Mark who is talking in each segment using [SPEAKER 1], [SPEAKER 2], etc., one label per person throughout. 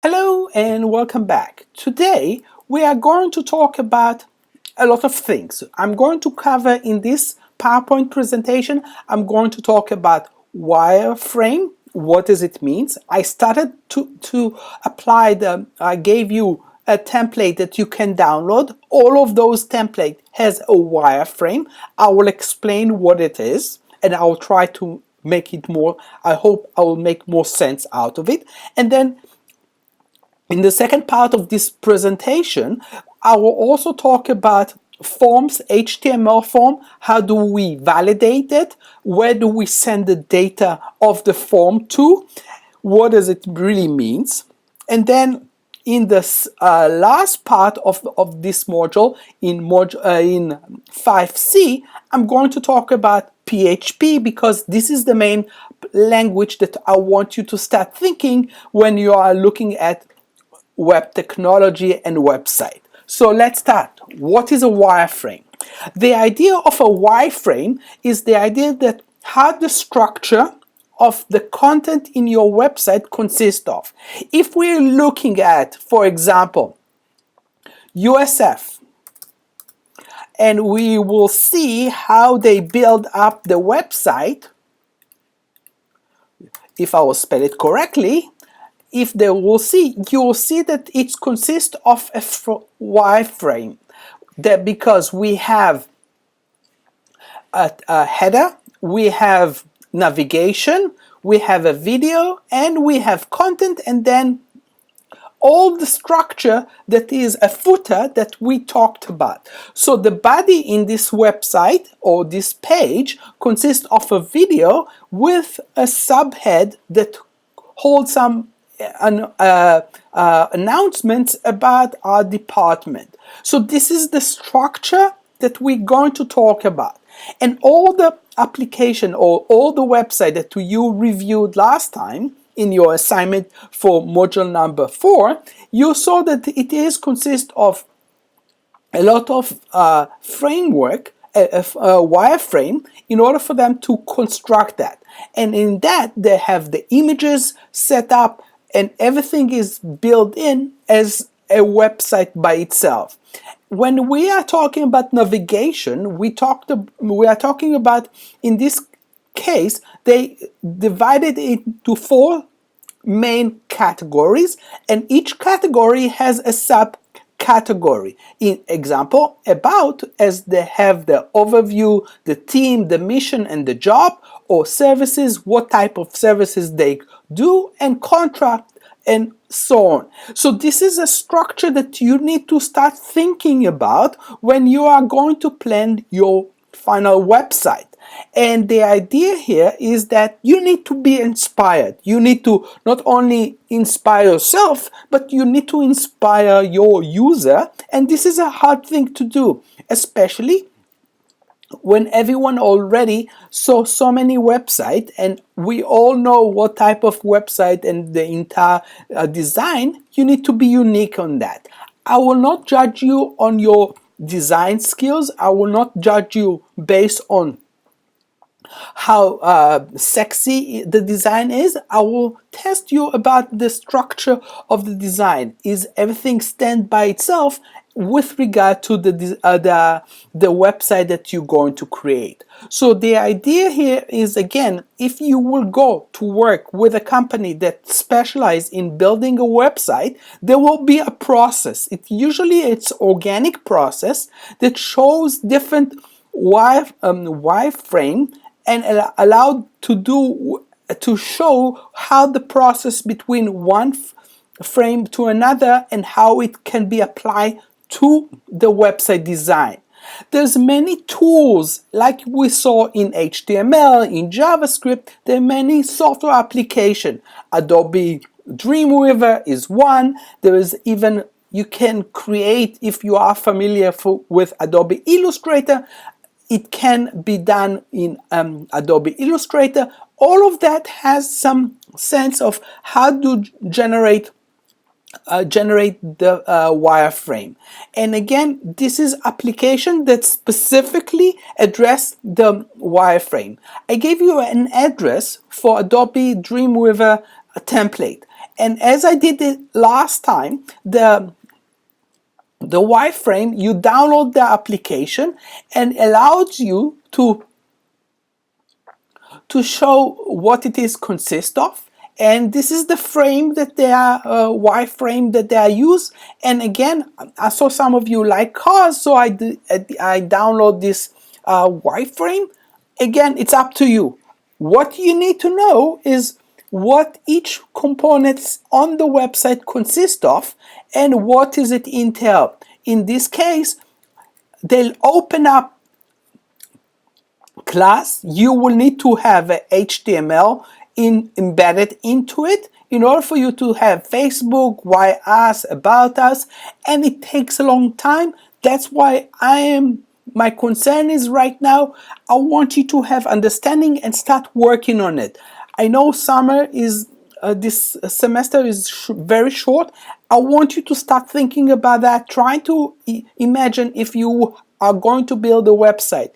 [SPEAKER 1] Hello and welcome back. Today we are going to talk about a lot of things. I'm going to cover in this PowerPoint presentation, I'm going to talk about wireframe. What does it mean? I started to apply I gave you a template that you can download. All of those templates has a wireframe. I will explain what it is and I will try to make it more, I hope I will make more sense out of it. And then in the second part of this presentation, I will also talk about forms, HTML form, how do we validate it, where do we send the data of the form to, what does it really means, and then in the last part of this module, in 5C, I'm going to talk about PHP because this is the main language that I want you to start thinking when you are looking at web technology and website. So let's start. What is a wireframe? The idea of a wireframe is the idea that how the structure of the content in your website consists of. If we're looking at, for example, USF, and we will see how they build up the website, if I will spell it correctly, if they will see, you will see that it consists of a wireframe. That because we have a header, we have navigation, we have a video, and we have content, and then all the structure that is a footer that we talked about. So the body in this website or this page consists of a video with a subhead that holds some announcements about our department. So this is the structure that we're going to talk about. And all the application or all the website that you reviewed last time in your assignment for module number 4, you saw that it is consist of a lot of framework, a wireframe, in order for them to construct that. And in that, they have the images set up, and everything is built in as a website by itself. When we are talking about navigation, we are talking about, in this case, they divided it into 4 main categories, and each category has a subcategory. In example, about, as they have the overview, the team, the mission, and the job, or services, what type of services they do, and contract, and so on. So this is a structure that you need to start thinking about when you are going to plan your final website. And the idea here is that you need to be inspired. You need to not only inspire yourself, but you need to inspire your user. And this is a hard thing to do, especially when everyone already saw so many websites, and we all know what type of website and the entire design. You need to be unique on that. I will not judge you on your design skills. I will not judge you based on how sexy the design is. I will test you about the structure of the design. Is everything stand by itself with regard to the website that you're going to create? So the idea here is, again, if you will go to work with a company that specializes in building a website, there will be a process. It's organic process that shows different wireframe and allowed to show how the process between one frame to another and how it can be applied to the website design. There's many tools like we saw in HTML, in JavaScript. There are many software applications. Adobe Dreamweaver is one. There is even, you can create, if you are familiar with Adobe Illustrator, it can be done in Adobe Illustrator. All of that has some sense of how to generate the wireframe. And again, this is application that specifically address the wireframe. I gave you an address for Adobe Dreamweaver template. And as I did it last time, the wireframe, you download the application and allows you to show what it is consists of. And this is the frame that they are, wireframe that they are used. And again, I saw some of you like cars, so I download this wireframe. Again, it's up to you. What you need to know is what each components on the website consist of and what is it entail. In this case, they'll open up class. You will need to have a HTML embedded into it in order for you to have Facebook, why us, about us, and it takes a long time. That's why my concern is right now, I want you to have understanding and start working on it. I know summer is, this semester is very short. I want you to start thinking about that. Try to imagine if you are going to build a website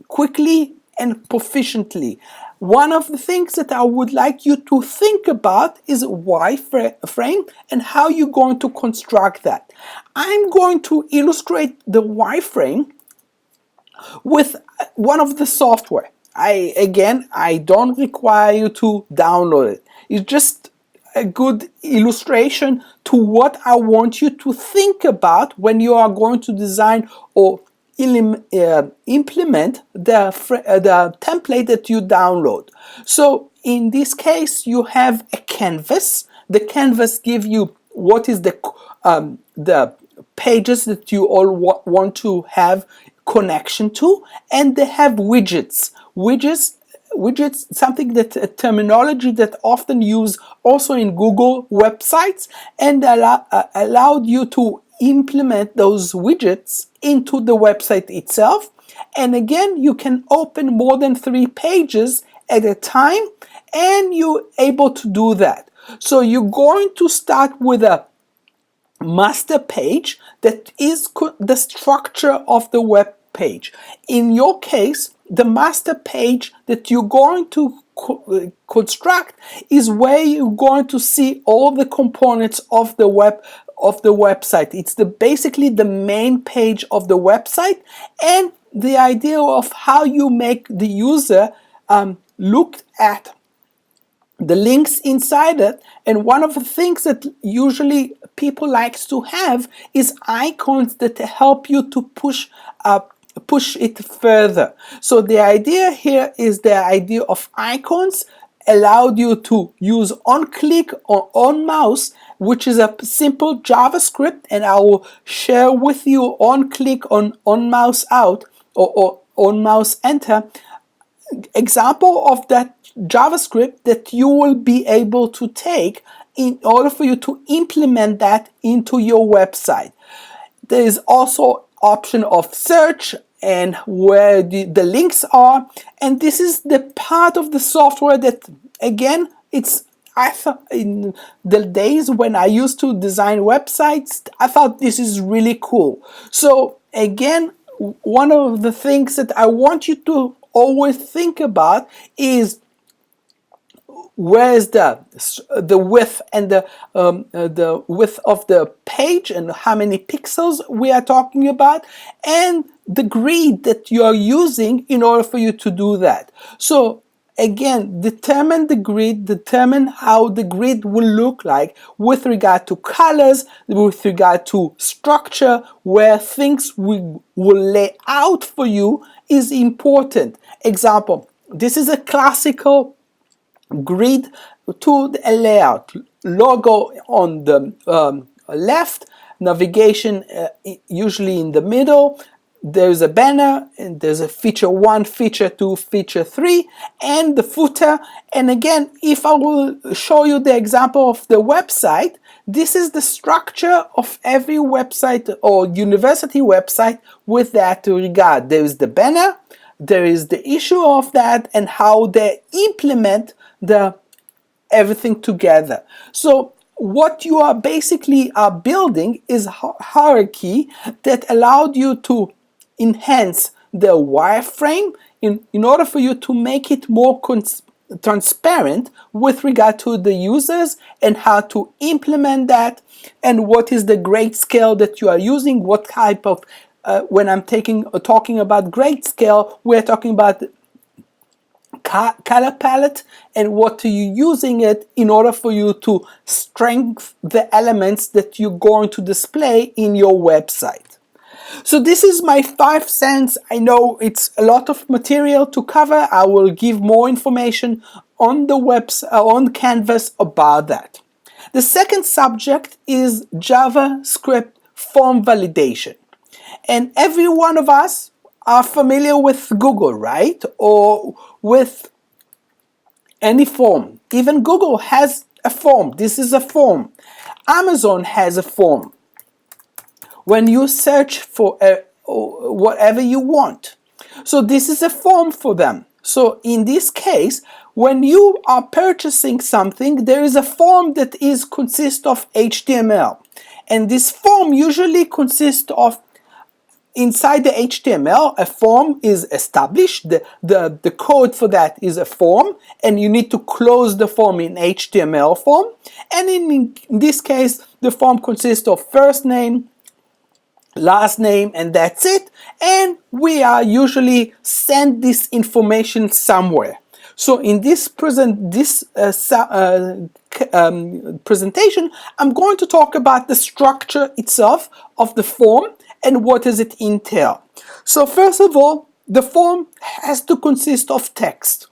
[SPEAKER 1] quickly and proficiently. One of the things that I would like you to think about is wireframe and how you're going to construct that. I'm going to illustrate the wireframe with one of the software. I don't require you to download it. It's just a good illustration to what I want you to think about when you are going to design or implement the template that you download. So in this case, you have a canvas. The canvas gives you what is the pages that you all want to have connection to, and they have widgets. Widgets, something that a terminology that often used also in Google websites, and allowed you to implement those widgets into the website itself. And again, you can open more than 3 pages at a time, and you're able to do that. So you're going to start with a master page that is the structure of the web page. In your case, the master page that you're going to construct is where you're going to see all the components of the website. It's basically the main page of the website, and the idea of how you make the user look at the links inside it. And one of the things that usually people likes to have is icons that help you to push it further. So the idea here is the idea of icons allowed you to use on-click or on-mouse, which is a simple JavaScript, and I will share with you on-click on-mouse out or on-mouse enter example of that JavaScript that you will be able to take in order for you to implement that into your website. There is also option of search and where the links are, and this is the part of the software that, again, I thought in the days when I used to design websites, I thought this is really cool. So again, one of the things that I want you to always think about is where is the width and the width of the page and how many pixels we are talking about, and the grid that you are using in order for you to do that. So again, determine the grid, determine how the grid will look like with regard to colors, with regard to structure, where things will lay out for you is important. Example, this is a classical grid to a layout. Logo on the left, navigation usually in the middle. There's a banner, and there's a feature 1, feature 2, feature 3, and the footer. And again, if I will show you the example of the website, this is the structure of every website or university website with that regard. There is the banner, there is the issue of that, and how they implement everything together. So what you are basically building is hierarchy that allowed you to enhance the wireframe in order for you to make it more transparent with regard to the users and how to implement that, and what is the grayscale that you are using, what type of when I'm talking about grayscale, we're talking about color palette and what are you using it in order for you to strengthen the elements that you're going to display in your website. So this is my 5 cents. I know it's a lot of material to cover. I will give more information on the on Canvas about that. The second subject is JavaScript form validation. And every one of us are familiar with Google, right? Or with any form. Even Google has a form. This is a form. Amazon has a form. When you search for whatever you want. So this is a form for them. So in this case, when you are purchasing something, there is a form that consists of HTML. And this form usually consists of, inside the HTML, a form is established. The code for that is a form, and you need to close the form in HTML form. And in this case, the form consists of first name, last name, and that's it. And we are usually send this information somewhere. So in this presentation, I'm going to talk about the structure itself of the form and what does it entail. So first of all, the form has to consist of text.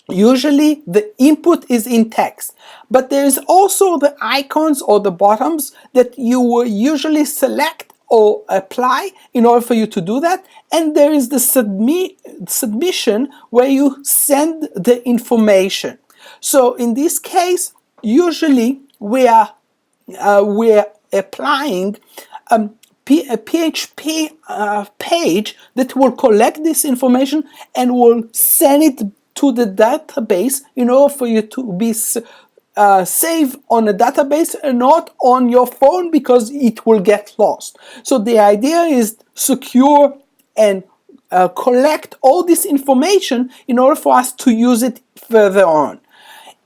[SPEAKER 1] Usually the input is in text, but there is also the icons or the buttons that you will usually select or apply in order for you to do that. And there is the submission where you send the information. So in this case, usually we are applying a PHP page that will collect this information and will send it to the database in order for you to be saved on a database and not on your phone, because it will get lost. So the idea is secure and collect all this information in order for us to use it further on.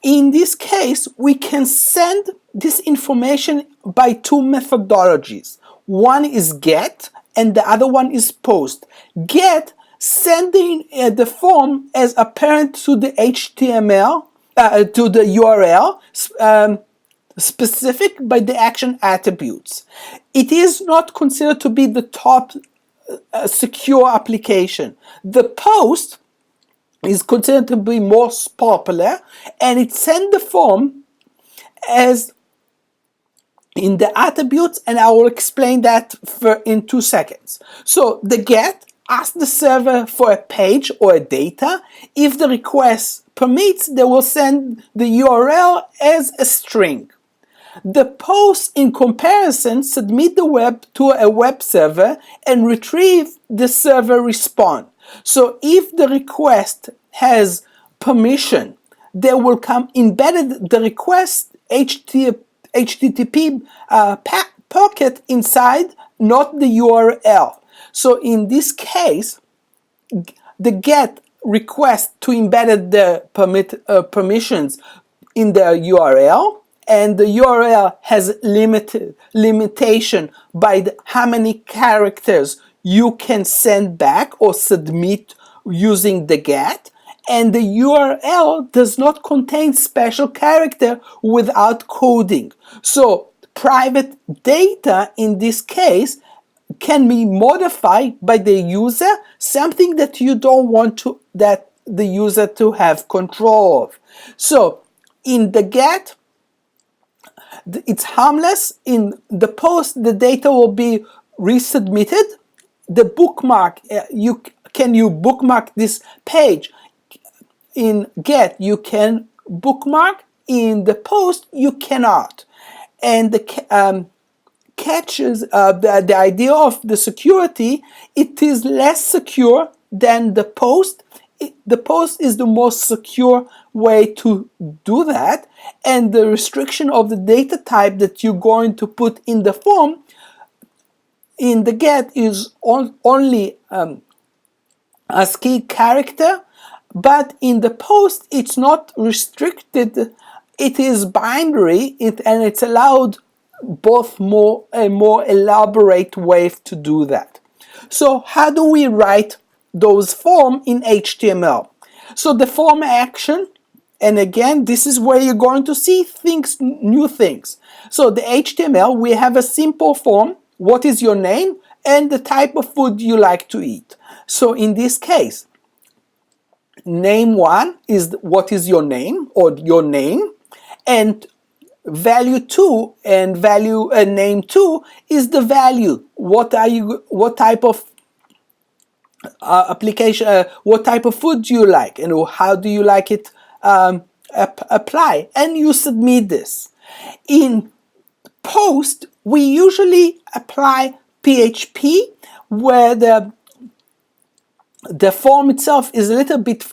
[SPEAKER 1] In this case, we can send this information by 2 methodologies. One is GET and the other one is POST. GET, sending the form as a parent to the HTML, to the URL, specific by the action attributes. It is not considered to be the top secure application. The POST is considered to be most popular, and it sends the form as in the attributes, and I will explain that in 2 seconds. So the GET asks the server for a page or a data. If the request permits, they will send the URL as a string. The POST, in comparison, submit the web to a web server and retrieve the server response. So if the request has permission, there will come embedded the request HTTP packet inside, not the URL. So in this case, the GET request to embed the permissions in the URL, and the URL has limitation by how many characters you can send back or submit using the GET, and the URL does not contain special character without coding. So private data in this case can be modified by the user, something that you don't want that the user to have control of. So in the GET, it's harmless. In the POST, the data will be resubmitted. The bookmark, you bookmark this page. In GET, you can bookmark. In the POST, you cannot. And the catches the idea of the security, it is less secure than the POST. The POST is the most secure way to do that, and the restriction of the data type that you're going to put in the form in the GET is only ASCII character, But in the post, it's not restricted. It is binary, and it's allowed both a more elaborate way to do that. So how do we write those forms in HTML? So the form action, and again, this is where you're going to see things, new things. So the HTML, we have a simple form. What is your name? And the type of food you like to eat. So in this case, name 1 is what is your name, or your name, and value 2 and name 2 is the value. What type of application, what type of food do you like, and how do you like it apply, and you submit this. In post, we usually apply PHP, where the form itself is a little bit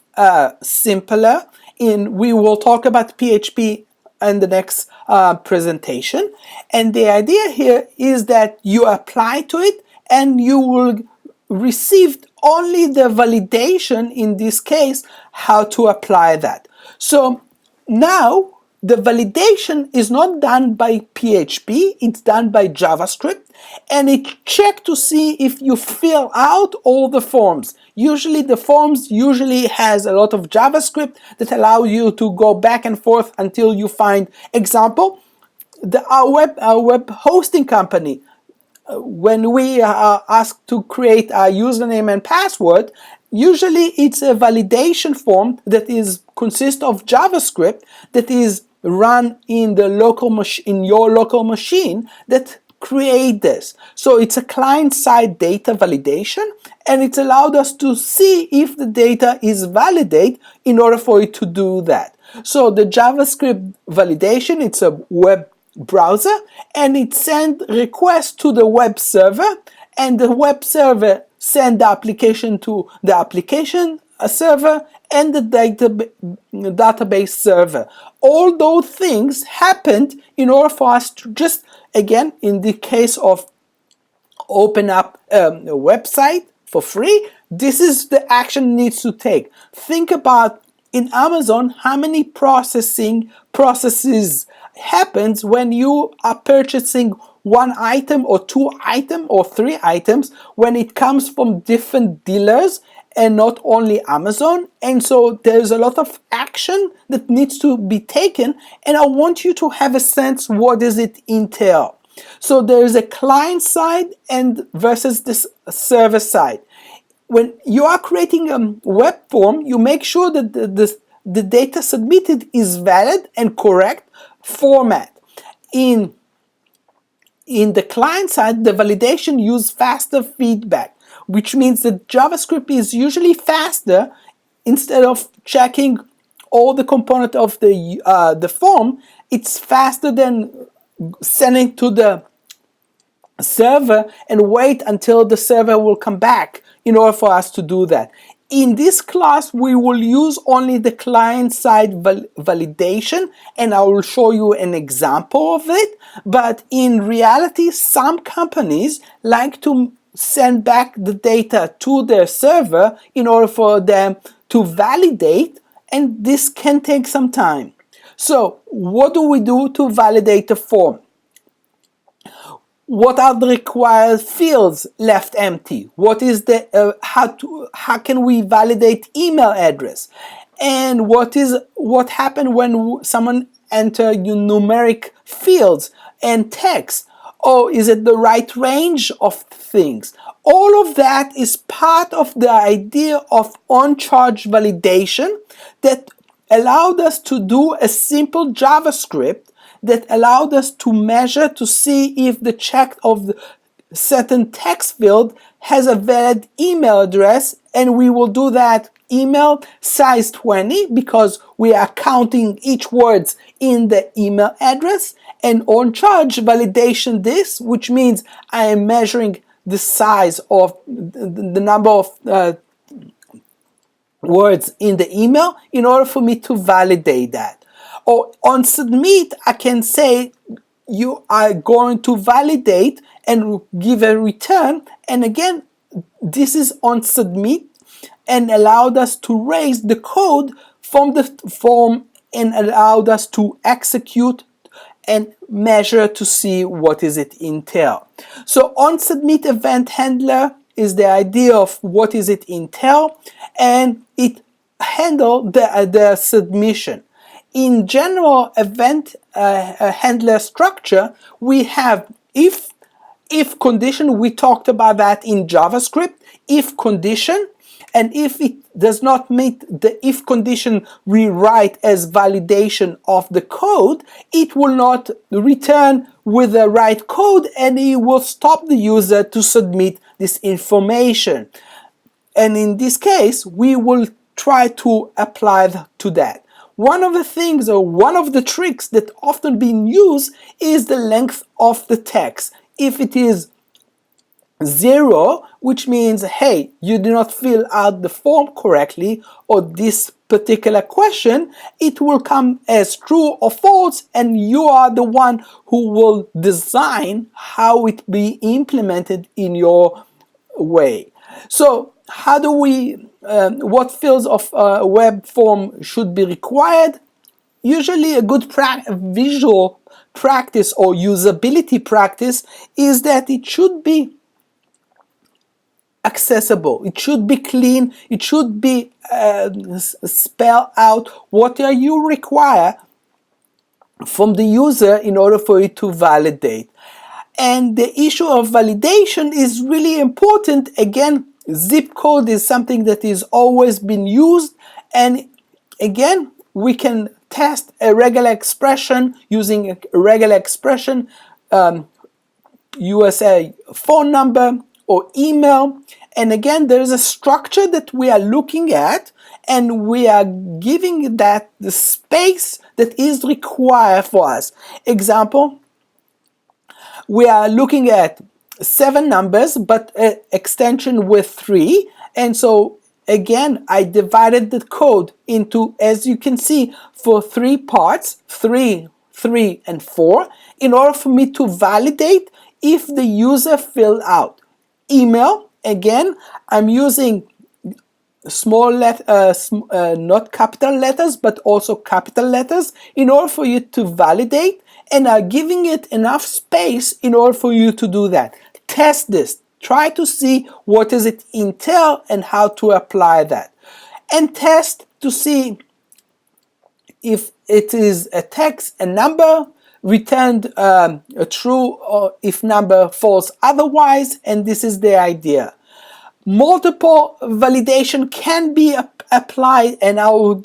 [SPEAKER 1] simpler. We will talk about PHP in the next presentation. And the idea here is that you apply to it and you will receive only the validation, in this case, how to apply that. So now the validation is not done by PHP, it's done by JavaScript, and it checks to see if you fill out all the forms. Usually the forms has a lot of JavaScript that allow you to go back and forth until you find. Example, our web hosting company, when we are asked to create a username and password, usually it's a validation form that consists of JavaScript that is run in the your local machine that create this. So it's a client-side data validation, and it's allowed us to see if the data is valid in order for it to do that. So the JavaScript validation, it's a web browser, and it sends requests to the web server, and the web server send the application to the application server and the database server. All those things happened in order for us to just, again, in the case of open up a website for free, this is the action needs to take. Think about in Amazon how many processes happens when you are purchasing one item or 2 items or 3 items, when it comes from different dealers and not only Amazon. And so there's a lot of action that needs to be taken, and I want you to have a sense what does it entail. So there's a client side and versus this server side. When you are creating a web form, you make sure that the data submitted is valid and correct format. In the client side, the validation use faster feedback, which means that JavaScript is usually faster. Instead of checking all the component of the form, it's faster than sending to the server and wait until the server will come back in order for us to do that. In this class, we will use only the client-side validation, and I will show you an example of it. But in reality, some companies like to send back the data to their server in order for them to validate, and this can take some time. So what do we do to validate a form? What are the required fields left empty? What is the how can we validate email address? And what happened when someone enter numeric fields and text? Or is it the right range of things? All of that is part of the idea of on-charge validation that allowed us to do a simple JavaScript that allowed us to measure to see if the check of the certain text field has a valid email address, and we will do that email size 20 because we are counting each words in the email address, and on charge validation this, which means I am measuring the size of the number of words in the email in order for me to validate that. Or on submit, I can say you are going to validate and give a return. And again, this is on submit. and allowed us to raise the code from the form and allowed us to execute and measure to see what is it entail. So on submit event handler is the idea of what is it entail, and it handle the submission. In general event handler structure, we have if condition. We talked about that in JavaScript. If condition, and if it does not meet the if condition rewrite as validation of the code, it will not return with the right code, and it will stop the user to submit this information. And in this case, we will try to apply to that. One of the things, or one of the tricks that often being used, is the length of the text. If it is 0, which means, hey, you do not fill out the form correctly, or this particular question, it will come as true or false, and you are the one who will design how it be implemented in your way. So how do we, what fields of web form should be required? Usually a good visual practice or usability practice is that it should be accessible, it should be clean, it should be spell out what you require from the user in order for it to validate. And the issue of validation is really important. Again, zip code is something that is always been used, and again, we can test a regular expression using a regular expression, USA phone number or email, and again there is a structure that we are looking at, and we are giving that the space that is required for us. Example, we are looking at 7 numbers but extension with 3, and so again I divided the code into, as you can see, for 3 parts, 3, 3 and 4, in order for me to validate if the user filled out. Email, again, I'm using small not capital letters but also capital letters in order for you to validate, and are giving it enough space in order for you to do that. Test this, try to see what does it entail and how to apply that, and test to see if it is a text, a number returned a true, or if number false otherwise, and this is the idea. Multiple validation can be applied, and I will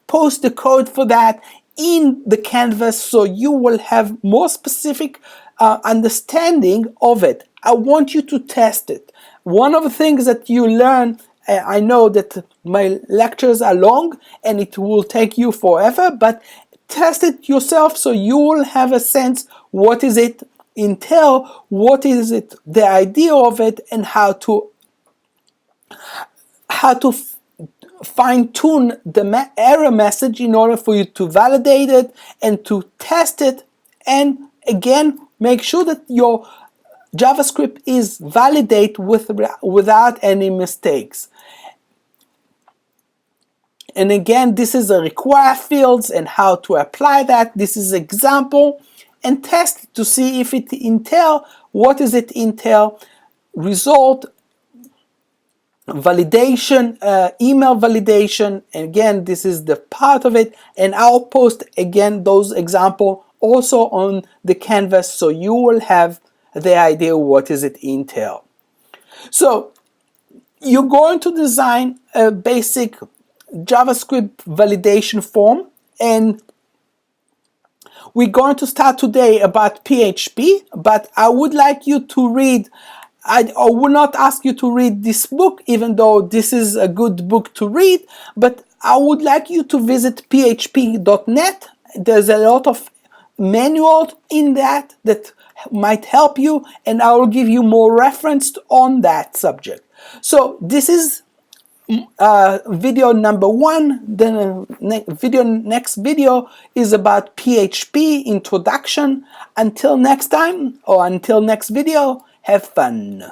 [SPEAKER 1] post the code for that in the canvas, so you will have more specific understanding of it. I want you to test it. One of the things that you learn, I know that my lectures are long and it will take you forever, but test it yourself so you will have a sense what is it entail, what is it, the idea of it, and how to fine-tune the error message in order for you to validate it and to test it, and again make sure that your JavaScript is validate without any mistakes. And again, this is a require fields and how to apply that. This is example, and test to see if it entail, what does it entail, result, validation, email validation, and again this is the part of it, and I'll post again those example also on the canvas so you will have the idea what does it entail. So you're going to design a basic JavaScript validation form, and we're going to start today about PHP, but I would like you to read, I will not ask you to read this book, even though this is a good book to read, but I would like you to visit php.net. There's a lot of manuals in that might help you, and I will give you more reference on that subject. So this is video number 1. Then next video is about PHP introduction. Until next time, or until next video, have fun.